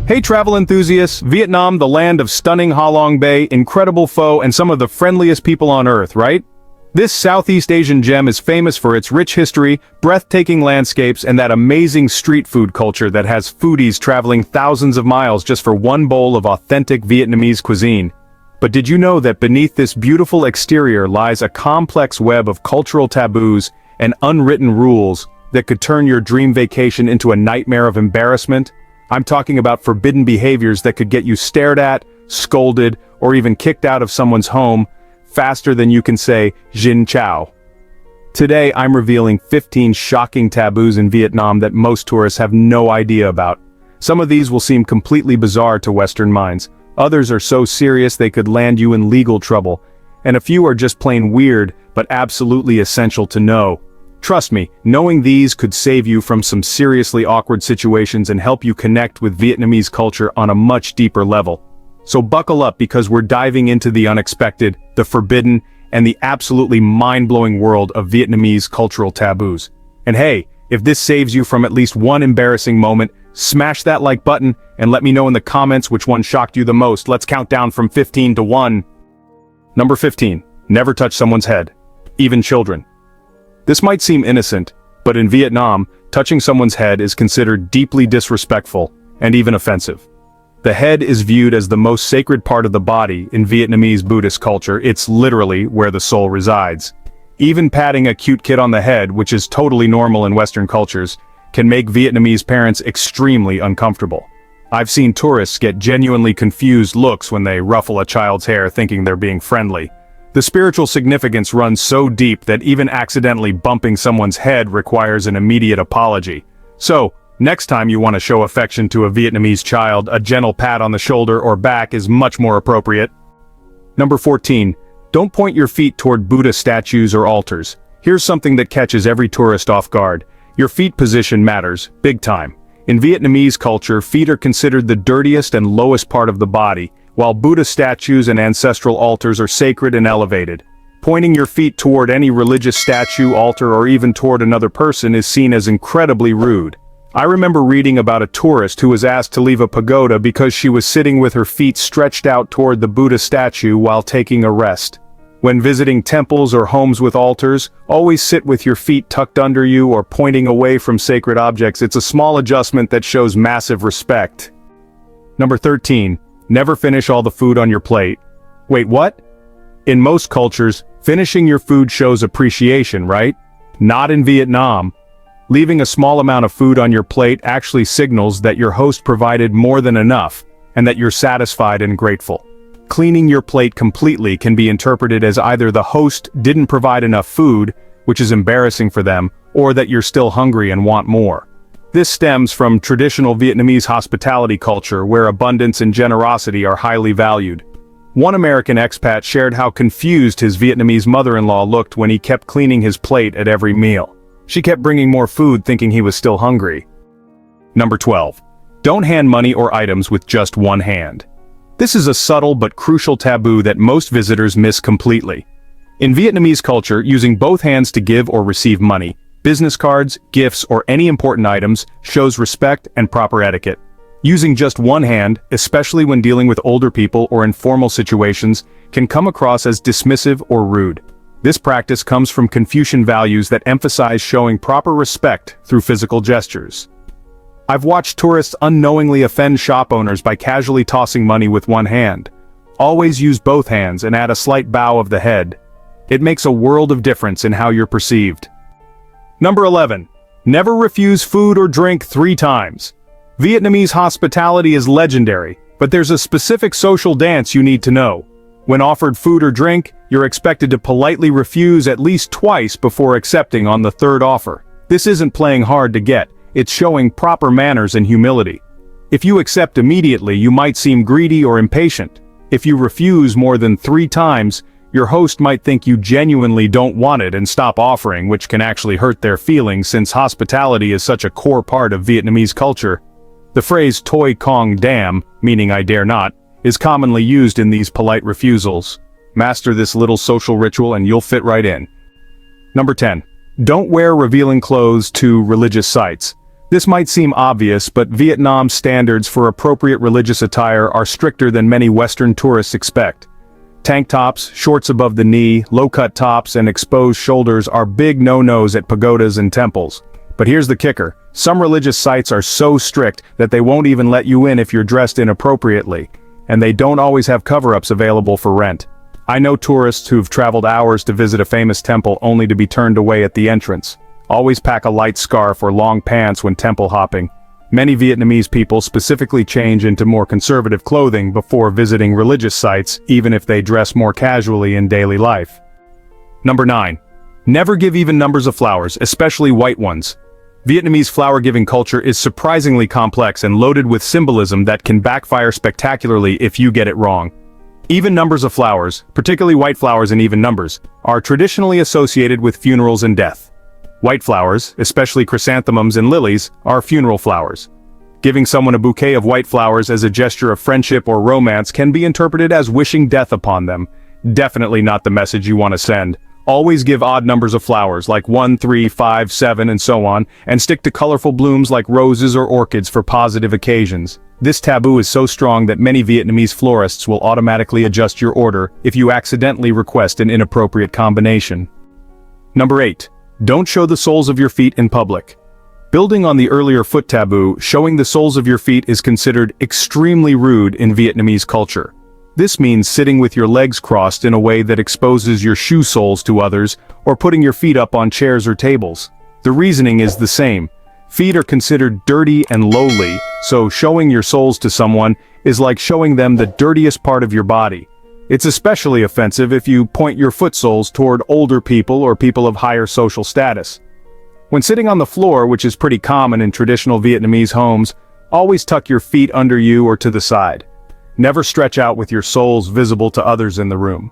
Hey travel enthusiasts, Vietnam, the land of stunning Ha Long Bay, incredible pho, and some of the friendliest people on earth, right? This Southeast Asian gem is famous for its rich history, breathtaking landscapes, and that amazing street food culture that has foodies traveling thousands of miles just for one bowl of authentic Vietnamese cuisine. But did you know that beneath this beautiful exterior lies a complex web of cultural taboos and unwritten rules that could turn your dream vacation into a nightmare of embarrassment? I'm talking about forbidden behaviors that could get you stared at, scolded, or even kicked out of someone's home faster than you can say, Xin Chao. Today, I'm revealing 15 shocking taboos in Vietnam that most tourists have no idea about. Some of these will seem completely bizarre to Western minds. Others are so serious they could land you in legal trouble. And a few are just plain weird, but absolutely essential to know. Trust me, knowing these could save you from some seriously awkward situations and help you connect with Vietnamese culture on a much deeper level. So buckle up because we're diving into the unexpected, the forbidden, and the absolutely mind-blowing world of Vietnamese cultural taboos. And hey, if this saves you from at least one embarrassing moment, smash that like button and let me know in the comments which one shocked you the most. Let's count down from 15 to 1. Number 15. Never touch someone's head. Even children. This might seem innocent, but in Vietnam, touching someone's head is considered deeply disrespectful and even offensive. The head is viewed as the most sacred part of the body in Vietnamese Buddhist culture. It's literally where the soul resides. Even patting a cute kid on the head, which is totally normal in Western cultures, can make Vietnamese parents extremely uncomfortable. I've seen tourists get genuinely confused looks when they ruffle a child's hair thinking they're being friendly. The spiritual significance runs so deep that even accidentally bumping someone's head requires an immediate apology. So, next time you want to show affection to a Vietnamese child, a gentle pat on the shoulder or back is much more appropriate. Number 14. Don't point your feet toward Buddha statues or altars. Here's something that catches every tourist off guard. Your feet position matters, big time. In Vietnamese culture, feet are considered the dirtiest and lowest part of the body, while Buddha statues and ancestral altars are sacred and elevated. Pointing your feet toward any religious statue, altar, or even toward another person is seen as incredibly rude. I remember reading about a tourist who was asked to leave a pagoda because she was sitting with her feet stretched out toward the Buddha statue while taking a rest. When visiting temples or homes with altars, always sit with your feet tucked under you or pointing away from sacred objects. It's a small adjustment that shows massive respect. Number 13. Never finish all the food on your plate. Wait, what? In most cultures, finishing your food shows appreciation, right? Not in Vietnam. Leaving a small amount of food on your plate actually signals that your host provided more than enough, and that you're satisfied and grateful. Cleaning your plate completely can be interpreted as either the host didn't provide enough food, which is embarrassing for them, or that you're still hungry and want more. This stems from traditional Vietnamese hospitality culture where abundance and generosity are highly valued. One American expat shared how confused his Vietnamese mother-in-law looked when he kept cleaning his plate at every meal. She kept bringing more food thinking he was still hungry. Number 12. Don't hand money or items with just one hand. This is a subtle but crucial taboo that most visitors miss completely. In Vietnamese culture, using both hands to give or receive money, business cards, gifts, or any important items shows respect and proper etiquette. Using just one hand, especially when dealing with older people or in formal situations, can come across as dismissive or rude. This practice comes from Confucian values that emphasize showing proper respect through physical gestures. I've watched tourists unknowingly offend shop owners by casually tossing money with one hand. Always use both hands and add a slight bow of the head. It makes a world of difference in how you're perceived. Number 11. Never refuse food or drink 3 times. Vietnamese hospitality is legendary, but there's a specific social dance you need to know. When offered food or drink, you're expected to politely refuse at least twice before accepting on the third offer. This isn't playing hard to get, it's showing proper manners and humility. If you accept immediately, you might seem greedy or impatient. If you refuse more than 3 times, your host might think you genuinely don't want it and stop offering, which can actually hurt their feelings since hospitality is such a core part of Vietnamese culture. The phrase "toi cong dam," meaning I dare not, is commonly used in these polite refusals. Master this little social ritual and you'll fit right in. Number 10. Don't wear revealing clothes to religious sites. This might seem obvious, but Vietnam's standards for appropriate religious attire are stricter than many Western tourists expect. Tank tops, shorts above the knee, low-cut tops, and exposed shoulders are big no-nos at pagodas and temples. But here's the kicker. Some religious sites are so strict that they won't even let you in if you're dressed inappropriately, and they don't always have cover-ups available for rent. I know tourists who've traveled hours to visit a famous temple only to be turned away at the entrance. Always pack a light scarf or long pants when temple hopping. Many Vietnamese people specifically change into more conservative clothing before visiting religious sites, even if they dress more casually in daily life. Number 9. Never give even numbers of flowers, especially white ones. Vietnamese flower-giving culture is surprisingly complex and loaded with symbolism that can backfire spectacularly if you get it wrong. Even numbers of flowers, particularly white flowers in even numbers, are traditionally associated with funerals and death. White flowers, especially chrysanthemums and lilies, are funeral flowers. Giving someone a bouquet of white flowers as a gesture of friendship or romance can be interpreted as wishing death upon them. Definitely not the message you want to send. Always give odd numbers of flowers, like 1, 3, 5, 7, and so on, and stick to colorful blooms like roses or orchids for positive occasions. This taboo is so strong that many Vietnamese florists will automatically adjust your order if you accidentally request an inappropriate combination. Number 8. Don't show the soles of your feet in public. Building on the earlier foot taboo, showing the soles of your feet is considered extremely rude in Vietnamese culture. This means sitting with your legs crossed in a way that exposes your shoe soles to others, or putting your feet up on chairs or tables. The reasoning is the same. Feet are considered dirty and lowly, so showing your soles to someone is like showing them the dirtiest part of your body. It's especially offensive if you point your foot soles toward older people or people of higher social status. When sitting on the floor, which is pretty common in traditional Vietnamese homes, always tuck your feet under you or to the side. Never stretch out with your soles visible to others in the room.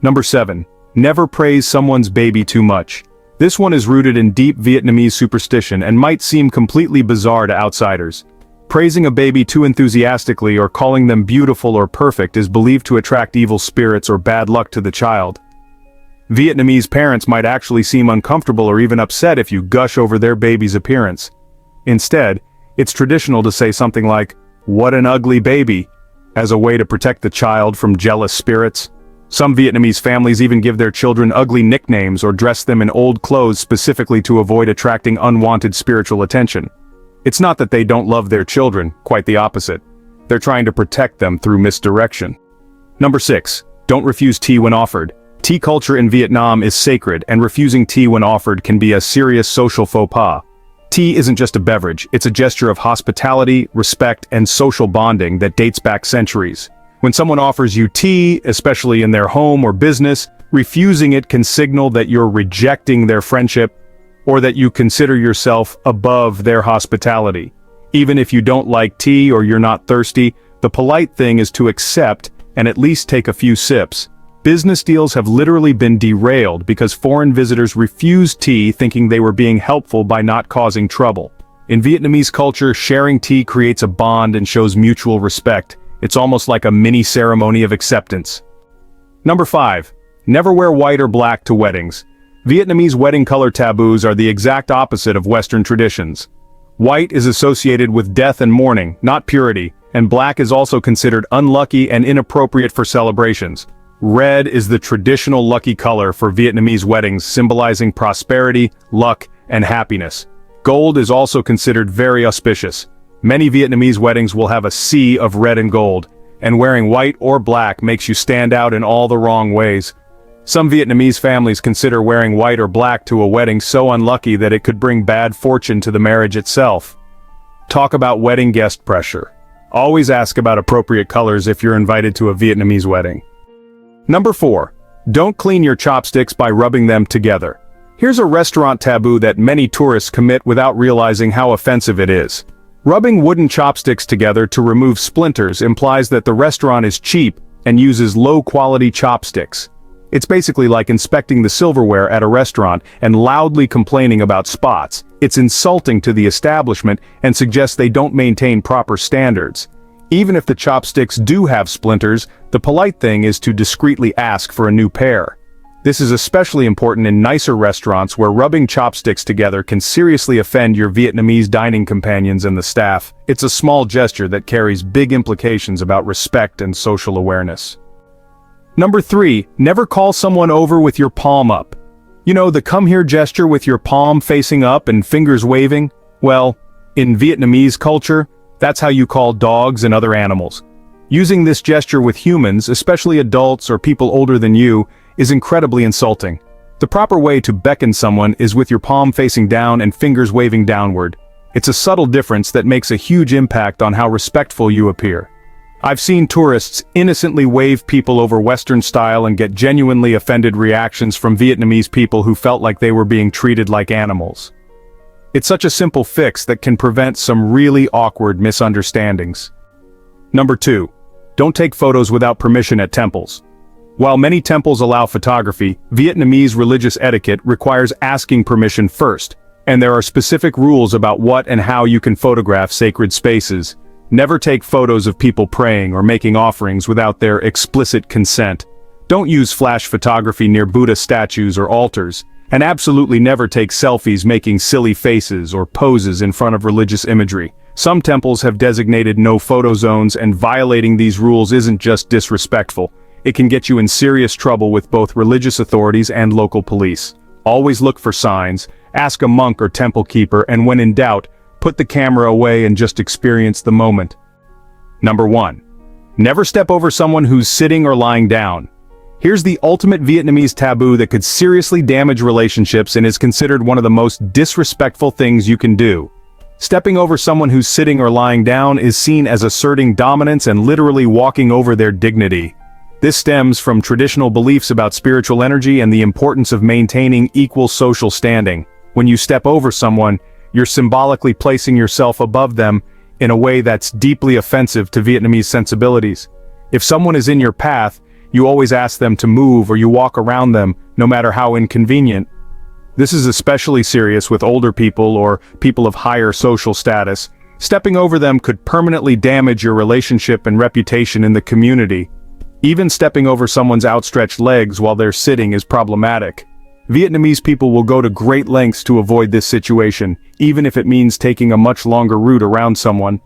Number 7. Never praise someone's baby too much. This one is rooted in deep Vietnamese superstition and might seem completely bizarre to outsiders. Praising a baby too enthusiastically or calling them beautiful or perfect is believed to attract evil spirits or bad luck to the child. Vietnamese parents might actually seem uncomfortable or even upset if you gush over their baby's appearance. Instead, it's traditional to say something like, "What an ugly baby," as a way to protect the child from jealous spirits. Some Vietnamese families even give their children ugly nicknames or dress them in old clothes specifically to avoid attracting unwanted spiritual attention. It's not that they don't love their children, quite the opposite. They're trying to protect them through misdirection. Number 6. Don't refuse tea when offered. Tea culture in Vietnam is sacred, and refusing tea when offered can be a serious social faux pas. Tea isn't just a beverage, it's a gesture of hospitality, respect, and social bonding that dates back centuries. When someone offers you tea, especially in their home or business, refusing it can signal that you're rejecting their friendship, or that you consider yourself above their hospitality. Even if you don't like tea or you're not thirsty, the polite thing is to accept and at least take a few sips. Business deals have literally been derailed because foreign visitors refused tea thinking they were being helpful by not causing trouble. In Vietnamese culture, sharing tea creates a bond and shows mutual respect. It's almost like a mini ceremony of acceptance. Number 5. Never wear white or black to weddings. Vietnamese wedding color taboos are the exact opposite of Western traditions. White is associated with death and mourning, not purity, and black is also considered unlucky and inappropriate for celebrations. Red is the traditional lucky color for Vietnamese weddings, symbolizing prosperity, luck, and happiness. Gold is also considered very auspicious. Many Vietnamese weddings will have a sea of red and gold, and wearing white or black makes you stand out in all the wrong ways. Some Vietnamese families consider wearing white or black to a wedding so unlucky that it could bring bad fortune to the marriage itself. Talk about wedding guest pressure. Always ask about appropriate colors if you're invited to a Vietnamese wedding. Number 4. Don't clean your chopsticks by rubbing them together. Here's a restaurant taboo that many tourists commit without realizing how offensive it is. Rubbing wooden chopsticks together to remove splinters implies that the restaurant is cheap and uses low-quality chopsticks. It's basically like inspecting the silverware at a restaurant and loudly complaining about spots. It's insulting to the establishment and suggests they don't maintain proper standards. Even if the chopsticks do have splinters, the polite thing is to discreetly ask for a new pair. This is especially important in nicer restaurants where rubbing chopsticks together can seriously offend your Vietnamese dining companions and the staff. It's a small gesture that carries big implications about respect and social awareness. Number 3, never call someone over with your palm up. You know, the come here gesture with your palm facing up and fingers waving? Well, in Vietnamese culture, that's how you call dogs and other animals. Using this gesture with humans, especially adults or people older than you, is incredibly insulting. The proper way to beckon someone is with your palm facing down and fingers waving downward. It's a subtle difference that makes a huge impact on how respectful you appear. I've seen tourists innocently wave people over Western style and get genuinely offended reactions from Vietnamese people who felt like they were being treated like animals. It's such a simple fix that can prevent some really awkward misunderstandings. Number 2. Don't take photos without permission at temples. While many temples allow photography, Vietnamese religious etiquette requires asking permission first, and there are specific rules about what and how you can photograph sacred spaces. Never take photos of people praying or making offerings without their explicit consent. Don't use flash photography near Buddha statues or altars, and absolutely never take selfies making silly faces or poses in front of religious imagery. Some temples have designated no photo zones, and violating these rules isn't just disrespectful. It can get you in serious trouble with both religious authorities and local police. Always look for signs, ask a monk or temple keeper, and when in doubt, put the camera away and just experience the moment. Number 1. Never step over someone who's sitting or lying down. Here's the ultimate Vietnamese taboo that could seriously damage relationships and is considered one of the most disrespectful things you can do. Stepping over someone who's sitting or lying down is seen as asserting dominance and literally walking over their dignity. This stems from traditional beliefs about spiritual energy and the importance of maintaining equal social standing. When you step over someone, you're symbolically placing yourself above them in a way that's deeply offensive to Vietnamese sensibilities. If someone is in your path, you always ask them to move or you walk around them, no matter how inconvenient. This is especially serious with older people or people of higher social status. Stepping over them could permanently damage your relationship and reputation in the community. Even stepping over someone's outstretched legs while they're sitting is problematic. Vietnamese people will go to great lengths to avoid this situation, even if it means taking a much longer route around someone.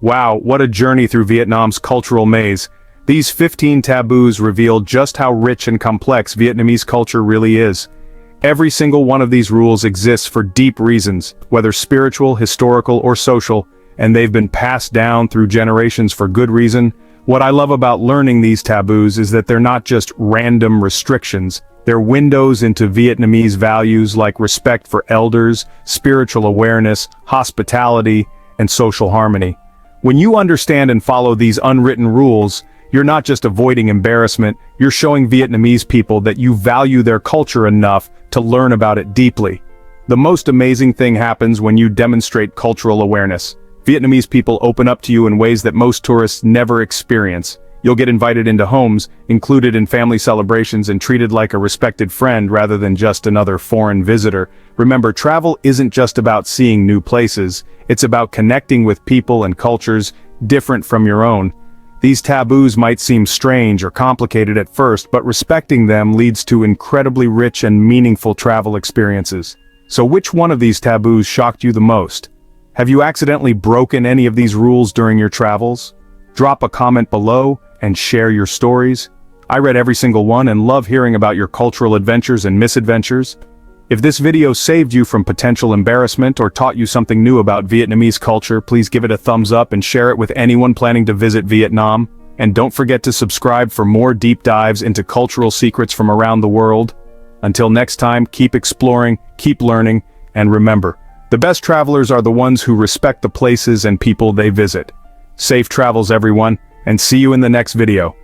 Wow, what a journey through Vietnam's cultural maze. These 15 taboos reveal just how rich and complex Vietnamese culture really is. Every single one of these rules exists for deep reasons, whether spiritual, historical, or social, and they've been passed down through generations for good reason. What I love about learning these taboos is that they're not just random restrictions, they're windows into Vietnamese values like respect for elders, spiritual awareness, hospitality, and social harmony. When you understand and follow these unwritten rules, you're not just avoiding embarrassment, you're showing Vietnamese people that you value their culture enough to learn about it deeply. The most amazing thing happens when you demonstrate cultural awareness. Vietnamese people open up to you in ways that most tourists never experience. You'll get invited into homes, included in family celebrations, and treated like a respected friend rather than just another foreign visitor. Remember, travel isn't just about seeing new places, it's about connecting with people and cultures different from your own. These taboos might seem strange or complicated at first, but respecting them leads to incredibly rich and meaningful travel experiences. So which one of these taboos shocked you the most? Have you accidentally broken any of these rules during your travels? Drop a comment below and share your stories. I read every single one and love hearing about your cultural adventures and misadventures. If this video saved you from potential embarrassment or taught you something new about Vietnamese culture, please give it a thumbs up and share it with anyone planning to visit Vietnam. And don't forget to subscribe for more deep dives into cultural secrets from around the world. Until next time, keep exploring, keep learning, and remember, the best travelers are the ones who respect the places and people they visit. Safe travels, everyone, and see you in the next video.